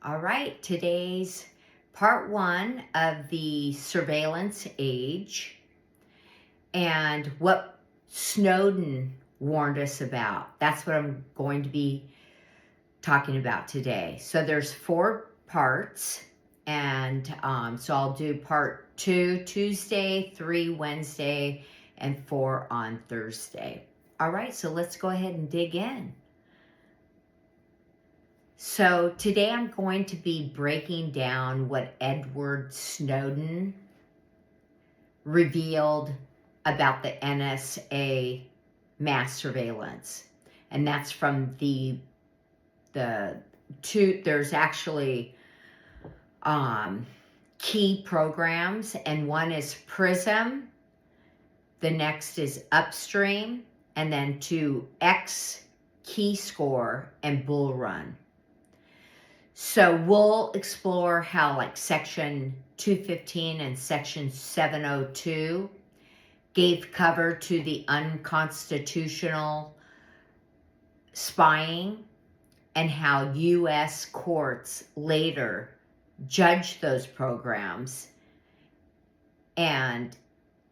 All right, today's part one of the surveillance age and what Snowden warned us about. That's what I'm going to be talking about today. So there's 4 parts, and so I'll do part 2 Tuesday, 3 Wednesday, and 4 on Thursday. All right, so let's go ahead and dig in. So today I'm going to be breaking down what Edward Snowden revealed about the NSA mass surveillance. And that's from the two, there's actually key programs, and one is PRISM, the next is Upstream, and then 2 X Key Score and Bull Run. So we'll explore how like section 215 and section 702 gave cover to the unconstitutional spying, and how U.S. courts later judged those programs, and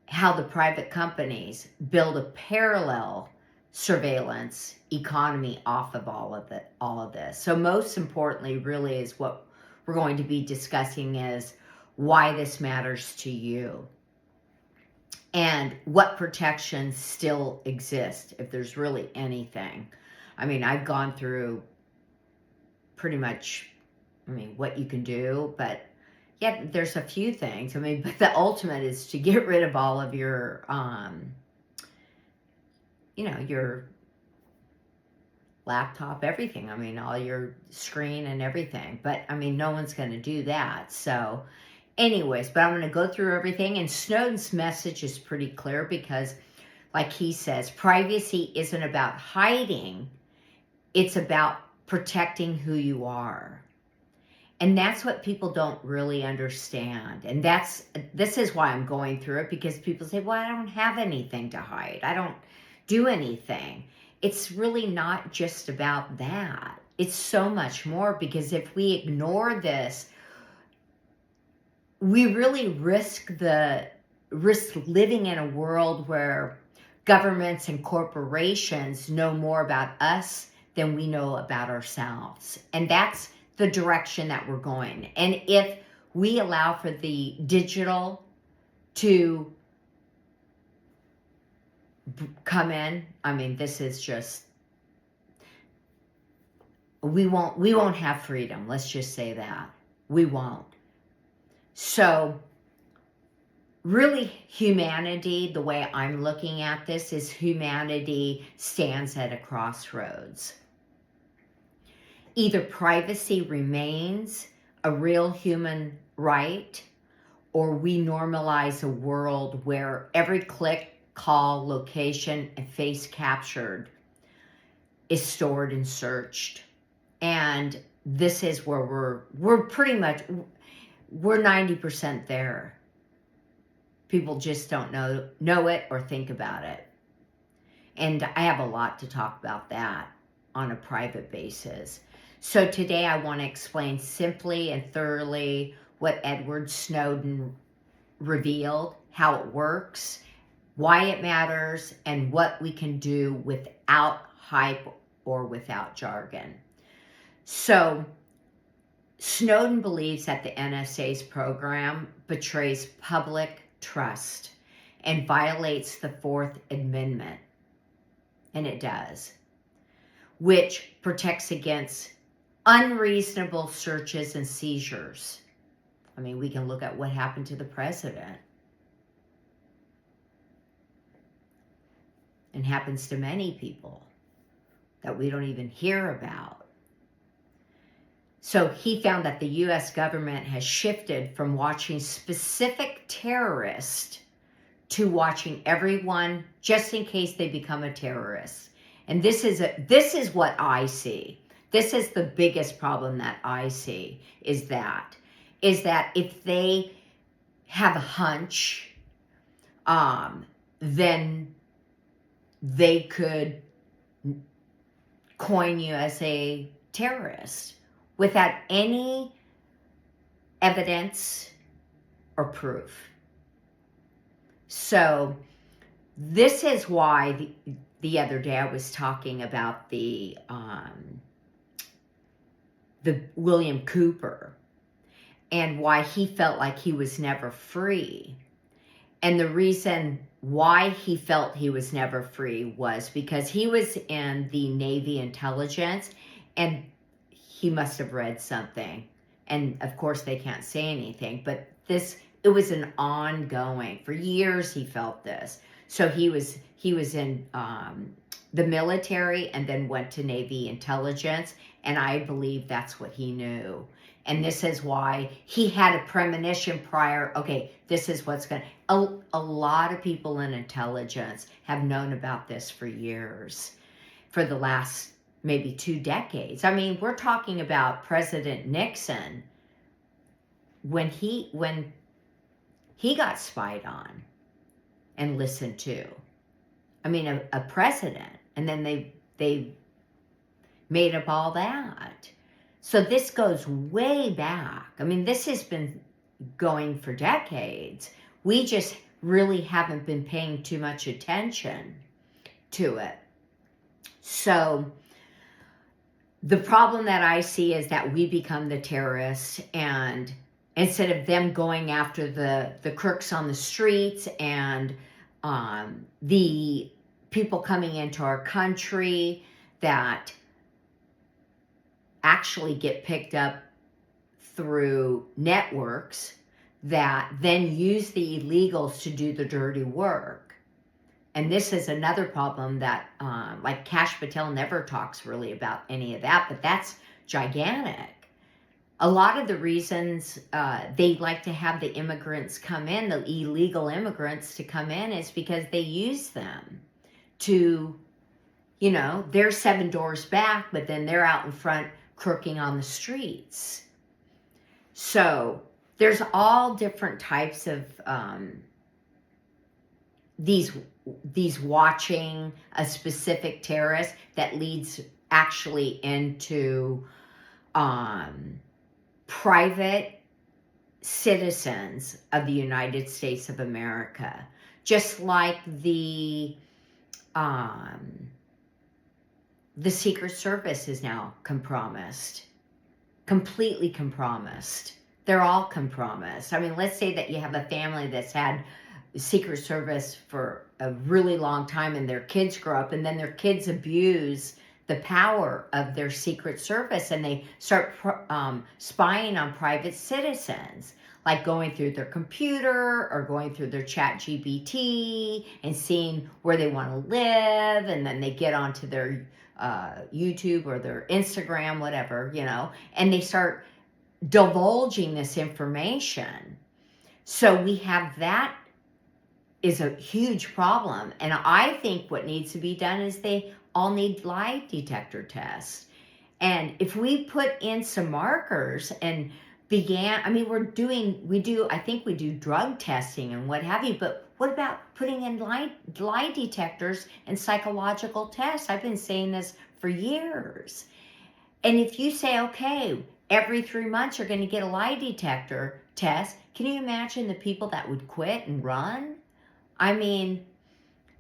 how the private companies build a parallel surveillance economy off of all of this. So most importantly, really, is what we're going to be discussing is why this matters to you and what protections still exist, if there's really anything. I mean, I've gone through pretty much, what you can do, but yeah, there's a few things. But the ultimate is to get rid of all of your, your laptop, everything. All your screen and everything. But, no one's going to do that. So, anyways, but I'm going to go through everything. And Snowden's message is pretty clear because, like he says, privacy isn't about hiding. It's about protecting who you are. And that's what people don't really understand. And this is why I'm going through it, because people say, well, I don't have anything to hide. I don't do anything. It's really not just about that. It's so much more, because if we ignore this, we really risk living in a world where governments and corporations know more about us than we know about ourselves. And that's the direction that we're going. And if we allow for the digital to come in, this is just, we won't have freedom. Let's just say that. We won't. So really, humanity, the way I'm looking at this, is humanity stands at a crossroads. Either privacy remains a real human right, or we normalize a world where every click, call, location, and face captured is stored and searched. And this is where we're 90% there. People just don't know it or think about it. And I have a lot to talk about that on a private basis. So today I want to explain simply and thoroughly what Edward Snowden revealed, how it works, why it matters, and what we can do without hype or without jargon. So Snowden believes that the NSA's program betrays public trust and violates the 4th Amendment, and it does, which protects against unreasonable searches and seizures. We can look at what happened to the president. And happens to many people that we don't even hear about. So he found that the U.S. government has shifted from watching specific terrorists to watching everyone just in case they become a terrorist. And this is what I see. This is the biggest problem that I see, is that if they have a hunch, then they could coin you as a terrorist without any evidence or proof. So this is why the other day I was talking about the William Cooper and why he felt like he was never free. And the reason why he felt he was never free was because he was in the Navy intelligence, and he must have read something. And of course they can't say anything, but it was an ongoing, for years he felt this. So he was in the military and then went to Navy intelligence, and I believe that's what he knew. And this is why he had a premonition prior. Okay, this is what's going to... A lot of people in intelligence have known about this for years, for the last maybe 2 decades. I mean, we're talking about President Nixon when he got spied on and listened to. I mean, a president, and then they made up all that. So this goes way back. I mean, this has been going for decades. We just really haven't been paying too much attention to it. So the problem that I see is that we become the terrorists, and instead of them going after the crooks on the streets and the people coming into our country that actually get picked up through networks that then use the illegals to do the dirty work. And this is another problem that, like Kash Patel never talks really about any of that, but that's gigantic. A lot of the reasons they like to have the immigrants come in, the illegal immigrants to come in, is because they use them to, you know, they're 7 doors back, but then they're out in front crooking on the streets. So there's all different types of these watching a specific terrorist that leads actually into private citizens of the United States of America, just like the Secret Service is now compromised, completely compromised. They're all compromised. I mean, let's say that you have a family that's had Secret Service for a really long time and their kids grow up, and then their kids abuse the power of their Secret Service and they start spying on private citizens, like going through their computer or going through their ChatGPT and seeing where they want to live, and then they get onto their YouTube or their Instagram, whatever, you know, and they start divulging this information. So we have that is a huge problem. And I think what needs to be done is they all need lie detector tests. And if we put in some markers and I mean, I think we do drug testing and what have you, but what about putting in lie detectors and psychological tests? I've been saying this for years. And if you say, okay, every 3 months you're going to get a lie detector test, can you imagine the people that would quit and run? I mean,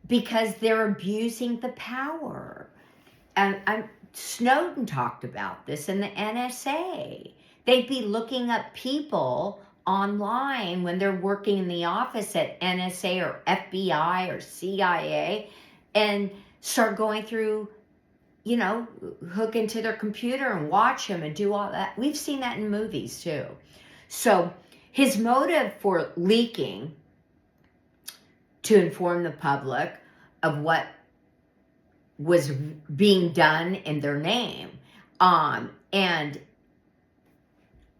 because they're abusing the power. And Snowden talked about this in the NSA. They'd be looking up people online when they're working in the office at NSA or FBI or CIA and start going through, you know, hook into their computer and watch them and do all that. We've seen that in movies too. So his motive for leaking to inform the public of what was being done in their name. And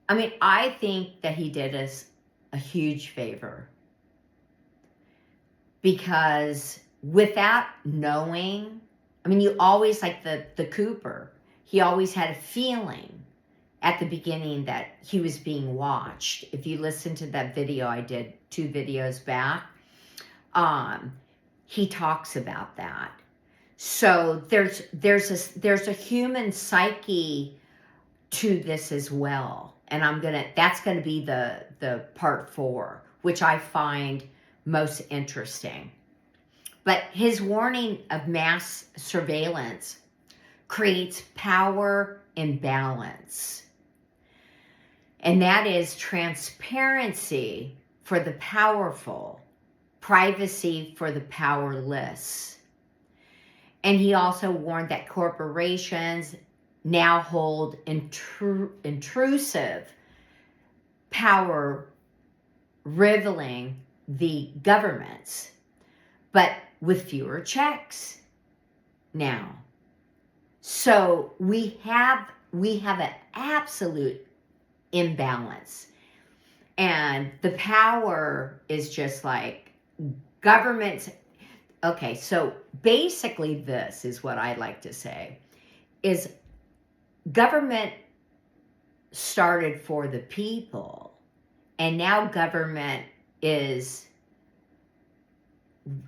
I mean, I think that he did us a huge favor, because without knowing, I mean, you always, like the Cooper, he always had a feeling at the beginning that he was being watched. If you listen to that video I did 2 videos back, he talks about that. So there's a human psyche to this as well. And that's gonna be the part 4, which I find most interesting. But his warning of mass surveillance creates power imbalance. And that is transparency for the powerful, privacy for the powerless. And he also warned that corporations now hold intrusive power, rivaling the governments, but with fewer checks now. So we have an absolute imbalance. And the power is just like governments. Okay, so basically this is what I like to say, is government started for the people, and now government is,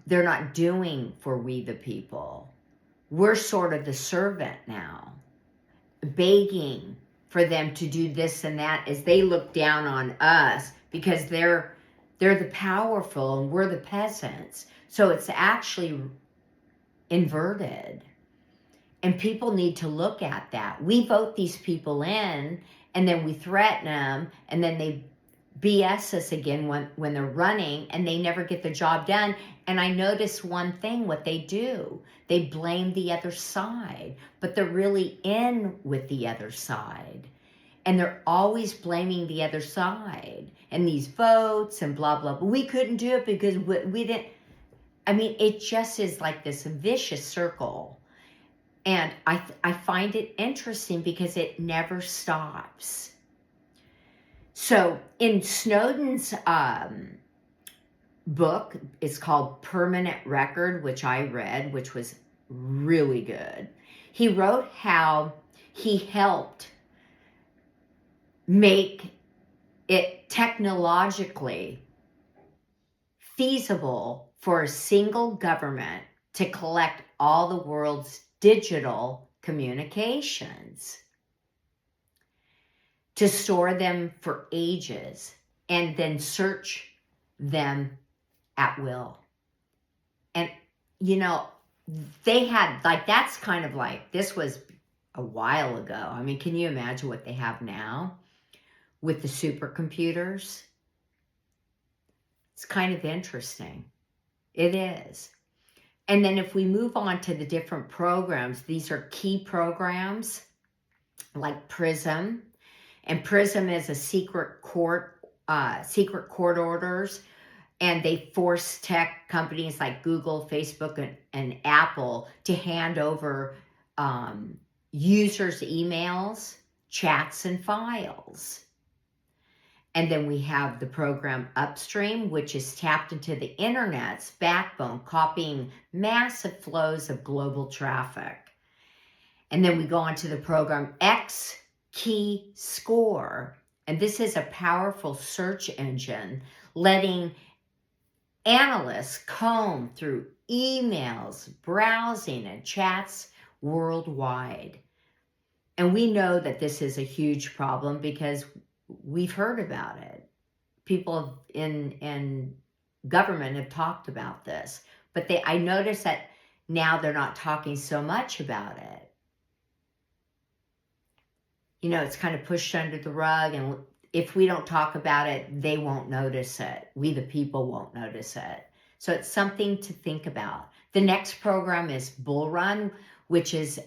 they're not doing for we the people. We're sort of the servant now, begging for them to do this and that as they look down on us because they're the powerful and we're the peasants. So it's actually inverted. And people need to look at that. We vote these people in, and then we threaten them, and then they BS us again when they're running, and they never get the job done. And I notice one thing, what they do, they blame the other side, but they're really in with the other side. And they're always blaming the other side and these votes and blah, blah, blah. We couldn't do it because we didn't. I mean, it just is like this vicious circle. And I find it interesting because it never stops. So in Snowden's book, it's called Permanent Record, which I read, which was really good. He wrote how he helped make it technologically feasible for a single government to collect all the world's digital communications, to store them for ages, and then search them at will. And, you know, they had, like, that's kind of like, this was a while ago. I mean, can you imagine what they have now with the supercomputers? It's kind of interesting. It is. And then if we move on to the different programs, these are key programs like PRISM. And PRISM is a secret court orders, and they force tech companies like Google, Facebook, and Apple to hand over users' emails, chats, and files. And then we have the program Upstream, which is tapped into the internet's backbone, copying massive flows of global traffic. And then we go on to the program X Key Score. And this is a powerful search engine letting analysts comb through emails, browsing, and chats worldwide. And we know that this is a huge problem because we've heard about it. People in government have talked about this, but I notice that now they're not talking so much about it. You know, it's kind of pushed under the rug, and if we don't talk about it, they won't notice it. We, the people, won't notice it. So it's something to think about. The next program is Bull Run, which is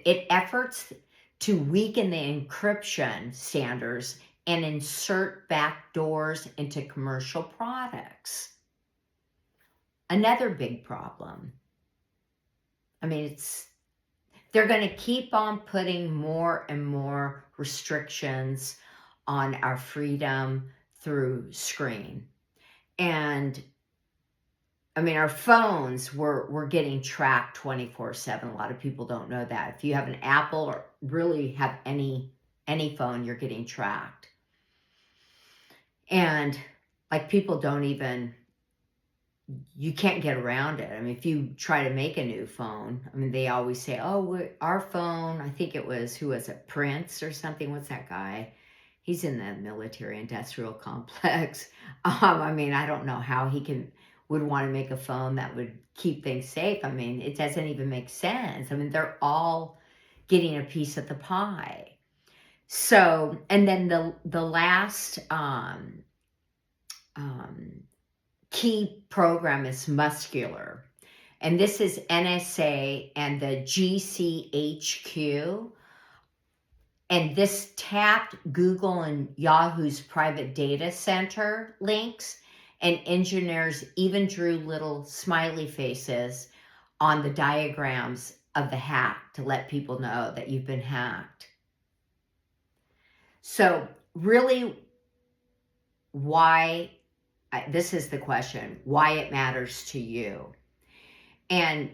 it efforts to weaken the encryption standards and insert backdoors into commercial products. Another big problem. I mean, they're going to keep on putting more and more restrictions on our freedom through screen. And I mean, our phones, we're getting tracked 24/7. A lot of people don't know that. If you have an Apple or really have any phone, you're getting tracked. And like, people don't even you can't get around it. I mean, if you try to make a new phone, I mean, they always say, oh, our phone, I think it was, who was it, Prince or something? What's that guy? He's in the military industrial complex. I mean, I don't know how he would want to make a phone that would keep things safe. I mean, it doesn't even make sense. I mean, they're all getting a piece of the pie. So, and then the last key program is muscular. And this is NSA and the GCHQ. And this tapped Google and Yahoo's private data center links, and engineers even drew little smiley faces on the diagrams of the hack to let people know that you've been hacked. So really, why, this is the question, why it matters to you. And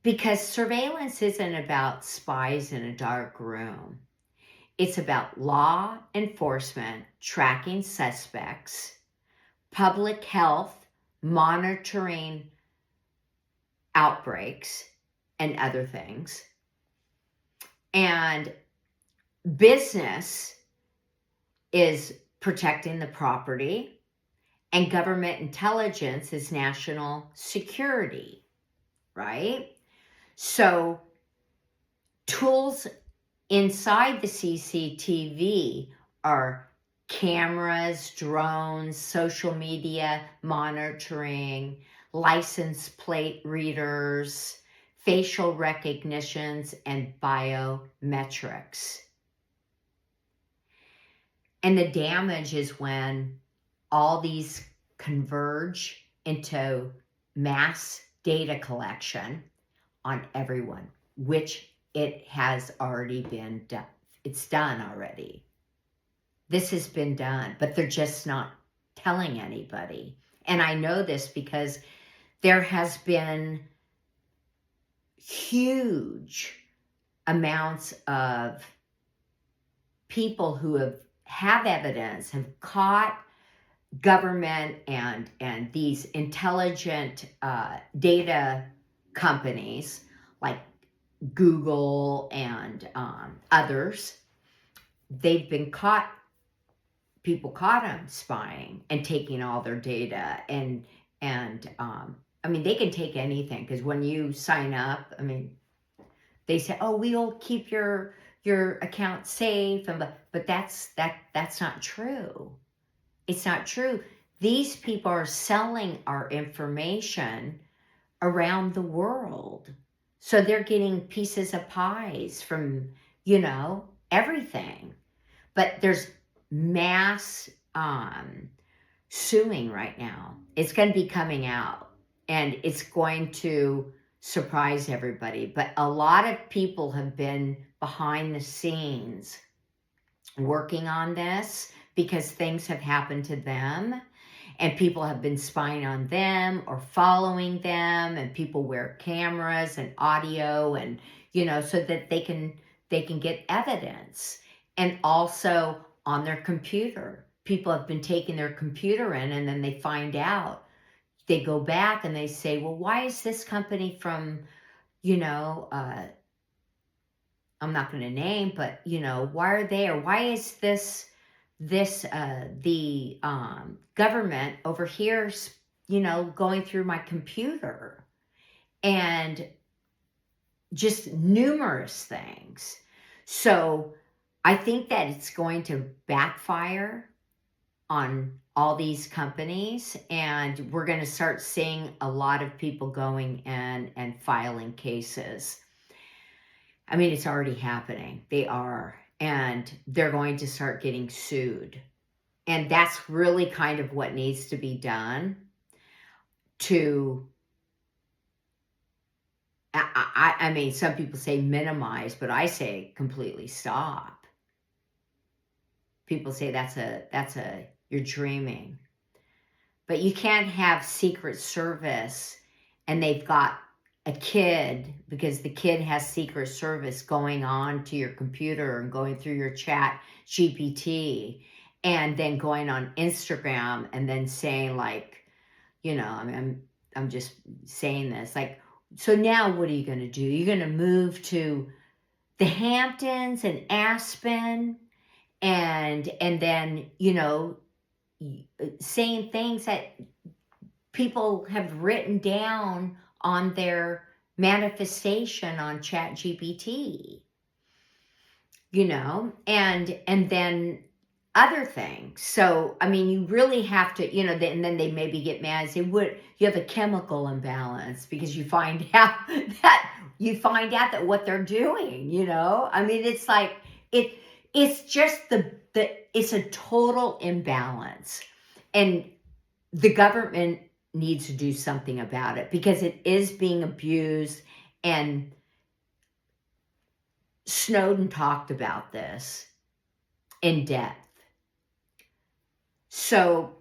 because surveillance isn't about spies in a dark room. It's about law enforcement, tracking suspects, public health, monitoring outbreaks, and other things. And business is protecting the property, and government intelligence is national security, right? So tools inside the CCTV are cameras, drones, social media monitoring, license plate readers, facial recognitions, and biometrics. And the damage is when all these converge into mass data collection on everyone, which it has already been done. It's done already. This has been done, but they're just not telling anybody. And I know this because there has been huge amounts of people who have evidence, have caught government and these intelligent data companies like Google and others. They've been caught, people caught them spying and taking all their data. And I mean, they can take anything, because when you sign up, I mean, they say, oh, we'll keep your account safe, but that's not true. It's not true. These people are selling our information around the world. So they're getting pieces of pies from, everything. But there's mass suing right now. It's going to be coming out, and it's going to surprise everybody. But a lot of people have been behind the scenes working on this because things have happened to them, and people have been spying on them or following them, and people wear cameras and audio, and so that they can get evidence. And also on their computer, people have been taking their computer in, and then they find out, they go back and they say, well, why is this company from I'm not going to name, but why are they, or why is the government over here, going through my computer, and just numerous things. So I think that it's going to backfire on all these companies, and we're going to start seeing a lot of people going in and filing cases. I mean, it's already happening. They are. And they're going to start getting sued. And that's really kind of what needs to be done to, I mean, some people say minimize, but I say completely stop. People say you're dreaming. But you can't have Secret Service and they've got a kid, because the kid has Secret Service going on to your computer and going through your chat GPT, and then going on Instagram and then saying, like, You know, I mean, I'm just saying this. Like, so now what are you going to do? You're going to move to the Hamptons and Aspen, and then, you know, saying things that people have written down on their manifestation on ChatGPT, you know, and then other things. So, I mean, you really have to, you know, and then they maybe get mad and say, "What? You have a chemical imbalance," because you find out that what they're doing, you know. I mean, it's like it's just it's a total imbalance, and the government needs to do something about it because it is being abused. And Snowden talked about this in depth. So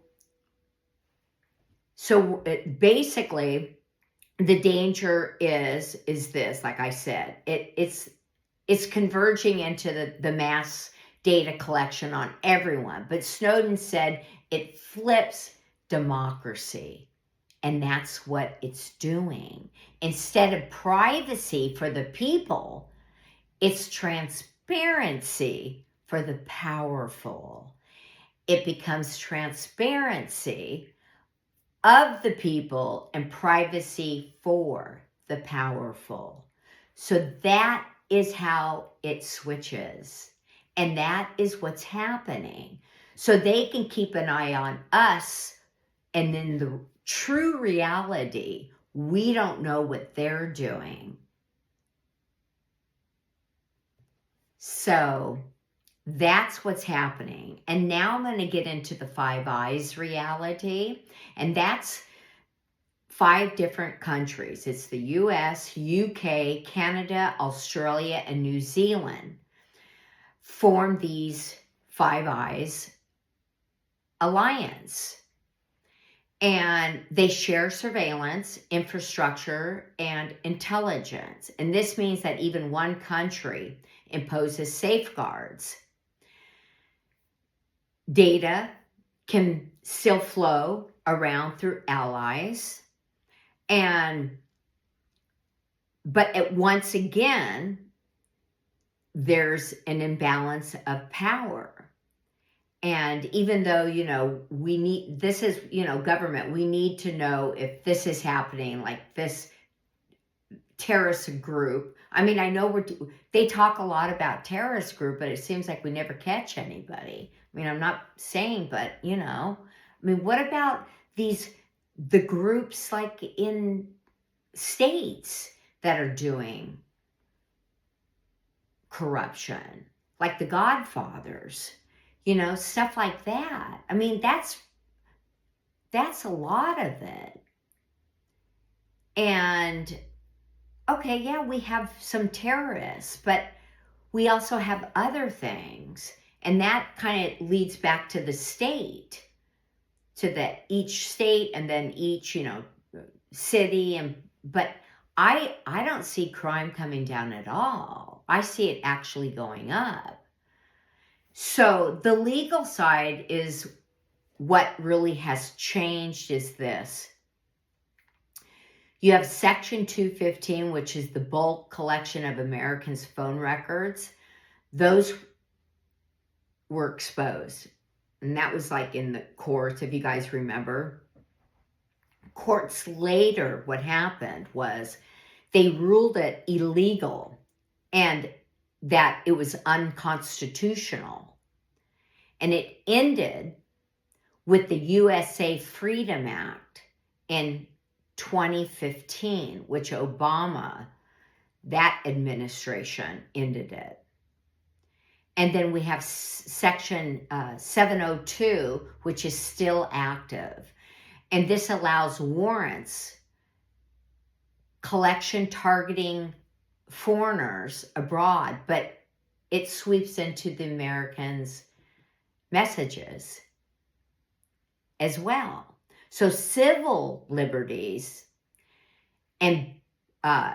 basically, the danger is this. Like I said, it's converging into the mass data collection on everyone. But Snowden said it flips democracy, and that's what it's doing. Instead of privacy for the people, it's transparency for the powerful. It becomes transparency of the people and privacy for the powerful. So that is how it switches. And that is what's happening. So they can keep an eye on us, and then the true reality, we don't know what they're doing. So that's what's happening. And now I'm going to get into the Five Eyes reality. And that's 5 different countries. It's the US, UK, Canada, Australia, and New Zealand form these Five Eyes alliance. And they share surveillance, infrastructure, and intelligence. And this means that even one country imposes safeguards. Data can still flow around through allies. But once again, there's an imbalance of power. And even though, you know, this is, you know, government, we need to know if this is happening, like this terrorist group. I mean, I know they talk a lot about terrorist group, but it seems like we never catch anybody. I mean, I'm not saying, but, you know, I mean, what about the groups like in states that are doing corruption, like the Godfathers, you know, stuff like that. I mean, that's a lot of it. And okay, yeah, we have some terrorists, but we also have other things. And that kind of leads back to the state, to each state and then each, you know, city. But I don't see crime coming down at all. I see it actually going up. So the legal side is what really has changed is this. You have Section 215, which is the bulk collection of Americans' phone records. Those were exposed. And that was like in the courts, if you guys remember. Courts later, what happened was they ruled it illegal and that it was unconstitutional. And it ended with the USA Freedom Act in 2015, which Obama, that administration, ended it. And then we have Section 702, which is still active. And this allows warrants, collection targeting foreigners abroad, but it sweeps into the Americans' messages as well. So civil liberties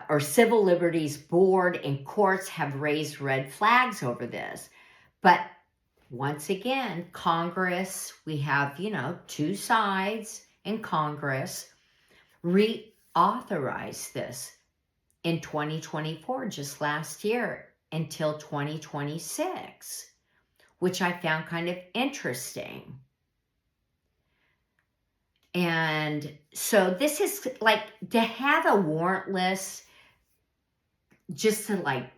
or Civil Liberties Board and courts have raised red flags over this. But once again, Congress, we have, you know, two sides, and Congress reauthorized this in 2024, just last year, until 2026, which I found kind of interesting. And so this is like, to have a warrantless, just to like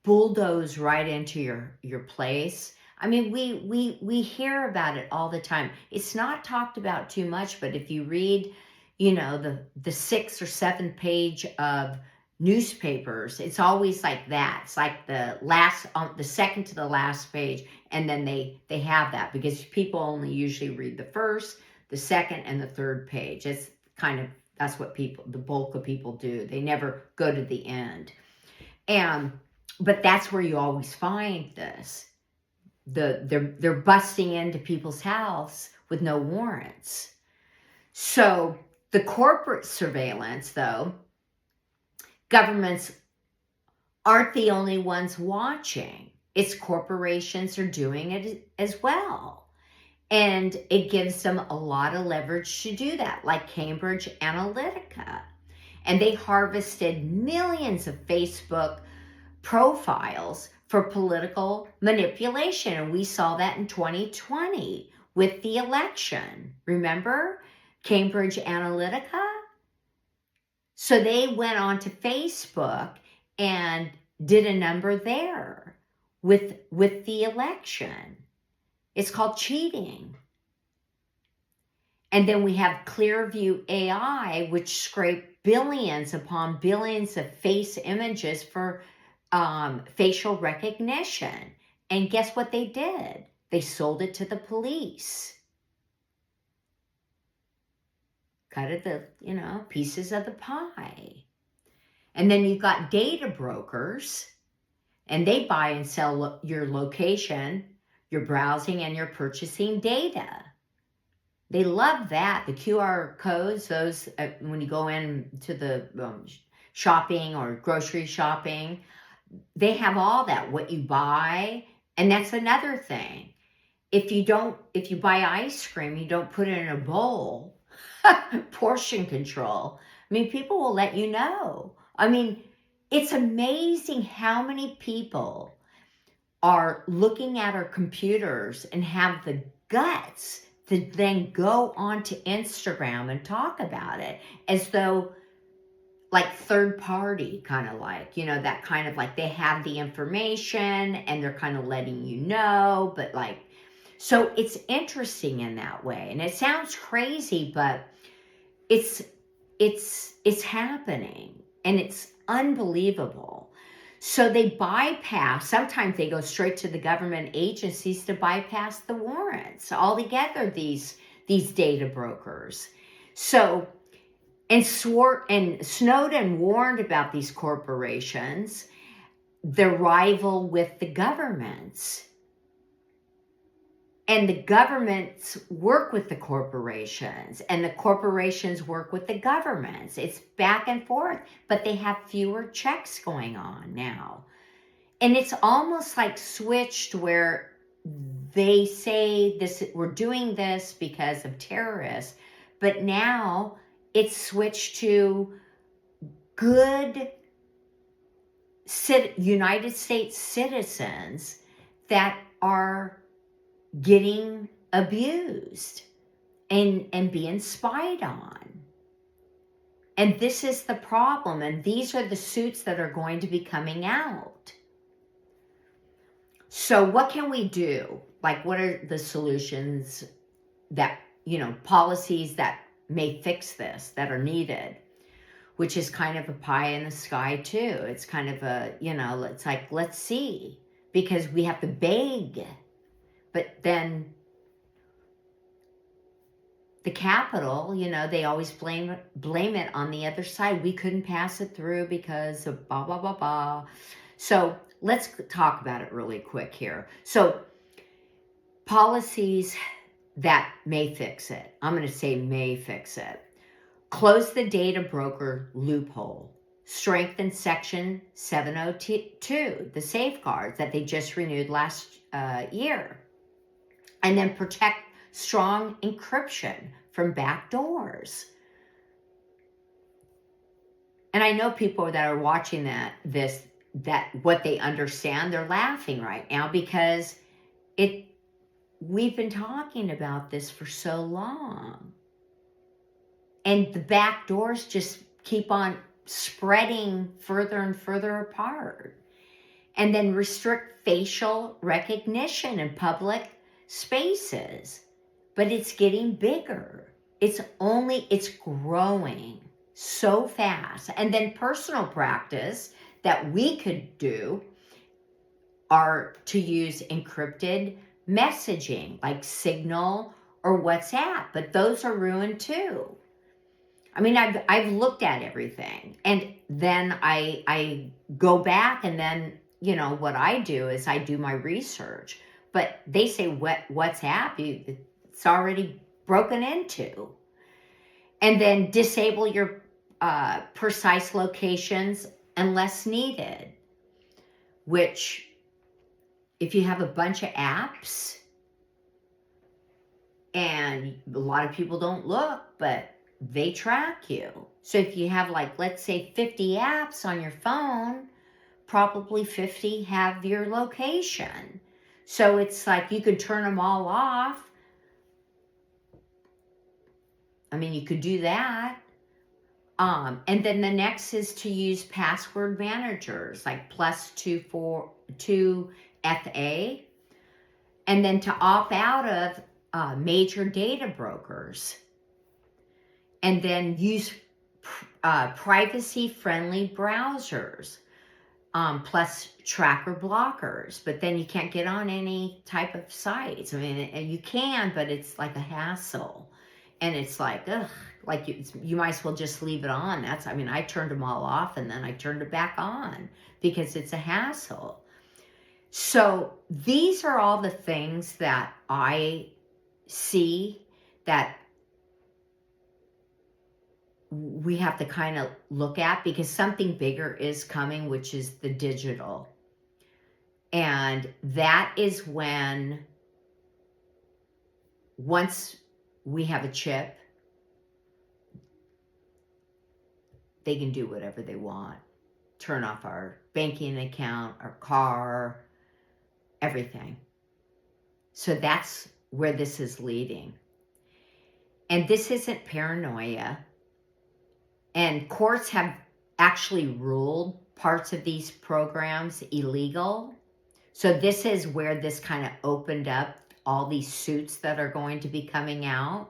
bulldoze right into your place. I mean, we hear about it all the time. It's not talked about too much, but if you read, you know, the 6th or 7th page of newspapers, it's always like that. It's like the second to the last page, and then they have that because people only usually read the first, the second, and the third page. It's kind of, that's what the bulk of people do. They never go to the end. But that's where you always find this. They're busting into people's house with no warrants. So the corporate surveillance, though, governments aren't the only ones watching. It's corporations are doing it as well. And it gives them a lot of leverage to do that, like Cambridge Analytica. And they harvested millions of Facebook profiles for political manipulation. And we saw that in 2020 with the election. Remember Cambridge Analytica? So they went on to Facebook and did a number there with the election. It's called cheating. And then we have Clearview AI, which scraped billions upon billions of face images for facial recognition. And guess what they did? They sold it to the police. Cut of the, pieces of the pie. And then you've got data brokers, and they buy and sell your location, your browsing, and your purchasing data. They love that. The QR codes, those, when you go into the shopping or grocery shopping, they have all that, what you buy. And that's another thing. If you buy ice cream, you don't put it in a bowl, portion control. I mean, people will let you know. I mean, it's amazing how many people are looking at our computers and have the guts to then go onto Instagram and talk about it as though like third party, kind of like, that kind of like they have the information and they're kind of letting you know, but like, so it's interesting in that way. And it sounds crazy, but it's happening and it's unbelievable. So they bypass, sometimes they go straight to the government agencies to bypass the warrants altogether, these data brokers. So, and Snowden warned about these corporations, the rival with the governments. And the governments work with the corporations, and the corporations work with the governments. It's back and forth, but they have fewer checks going on now. And it's almost like switched where they say this, we're doing this because of terrorists, but now it's switched to good United States citizens that are getting abused and being spied on. And this is the problem. And these are the suits that are going to be coming out. So what can we do? Like, what are the solutions that, policies that may fix this, that are needed? Which is kind of a pie in the sky too. It's kind of a, it's like, let's see, because we have to beg. But then the Capitol, they always blame it on the other side. We couldn't pass it through because of blah, blah, blah, blah. So let's talk about it really quick here. So policies that may fix it. I'm going to say may fix it. Close the data broker loophole. Strengthen Section 702, the safeguards that they just renewed last year. And then protect strong encryption from back doors. And I know people that are watching that what they understand, they're laughing right now because we've been talking about this for so long. And the back doors just keep on spreading further and further apart. And then restrict facial recognition in public spaces. But it's getting bigger. It's growing so fast. And then personal practice that we could do are to use encrypted messaging like Signal or WhatsApp, but those are ruined too. I mean, I've looked at everything, and then I go back, and then, you know, what I do is I do my research. But they say WhatsApp, it's already broken into. And then disable your precise locations unless needed, which if you have a bunch of apps, and a lot of people don't look, but they track you. So if you have, like, let's say 50 apps on your phone, probably 50 have your location. So it's like you could turn them all off. I mean, you could do that. And then the next is to use password managers like +2FA, and then to opt out of major data brokers, and then use privacy-friendly browsers, plus tracker blockers. But then you can't get on any type of sites. I mean, you can, but it's like a hassle, and it's like, ugh. Like you might as well just leave it on. I mean, I turned them all off and then I turned it back on because it's a hassle. So these are all the things that I see that we have to kind of look at, because something bigger is coming, which is the digital. And that is when, once we have a chip, they can do whatever they want. Turn off our banking account, our car, everything. So that's where this is leading. And this isn't paranoia. And courts have actually ruled parts of these programs illegal. So this is where this kind of opened up all these suits that are going to be coming out.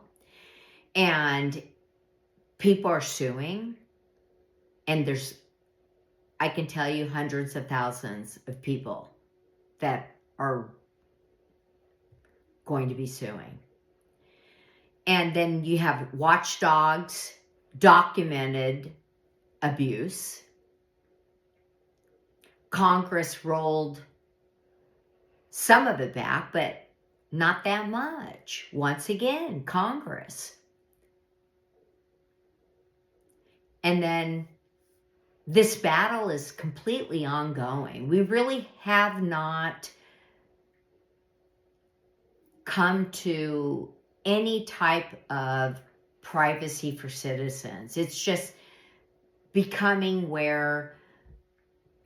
And people are suing. And I can tell you, hundreds of thousands of people that are going to be suing. And then you have watchdogs, documented abuse. Congress rolled some of it back, but not that much. Once again, Congress. And then this battle is completely ongoing. We really have not come to any type of privacy for citizens. It's just becoming where,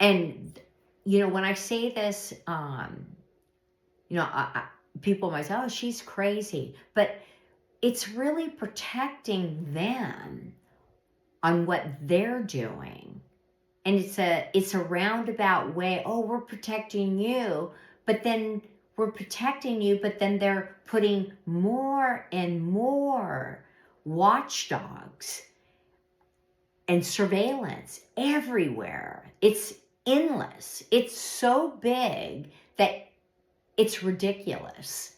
and, you know, when I say this, you know, people might say, oh, she's crazy. But it's really protecting them on what they're doing. And it's a roundabout way. Oh, we're protecting you, but then they're putting more and more watchdogs and surveillance everywhere. It's endless. It's so big that it's ridiculous.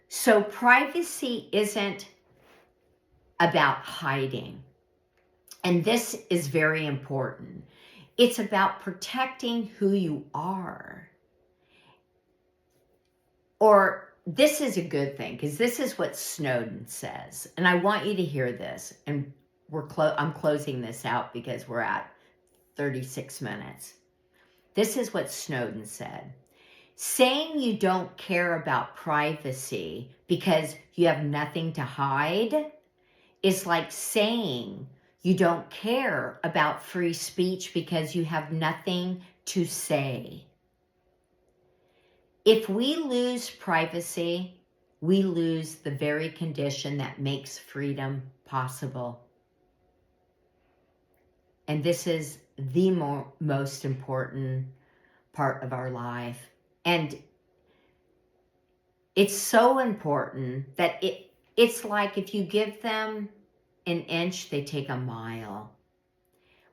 So privacy isn't about hiding. And this is very important. It's about protecting who you are. Or this is a good thing, because this is what Snowden says. And I want you to hear this. And I'm closing this out because we're at 36 minutes. This is what Snowden said. Saying you don't care about privacy because you have nothing to hide is like saying you don't care about free speech because you have nothing to say. If we lose privacy, we lose the very condition that makes freedom possible. And this is the most important part of our life. And it's so important that it's like if you give them an inch, they take a mile.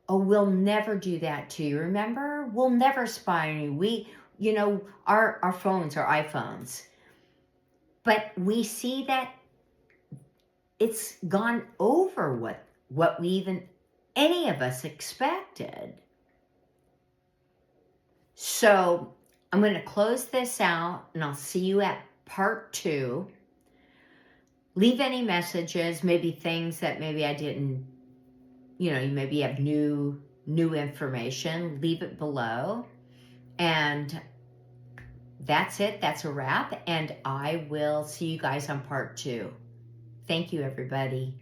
Oh, we'll never do that to you. Remember? We'll never spy on you. Our phones are iPhones. But we see that it's gone over what we even, any of us expected. So I'm going to close this out and I'll see you at part 2. Leave any messages, maybe things that maybe I didn't, you maybe have new information, leave it below. And that's it. That's a wrap. And I will see you guys on part 2. Thank you, everybody.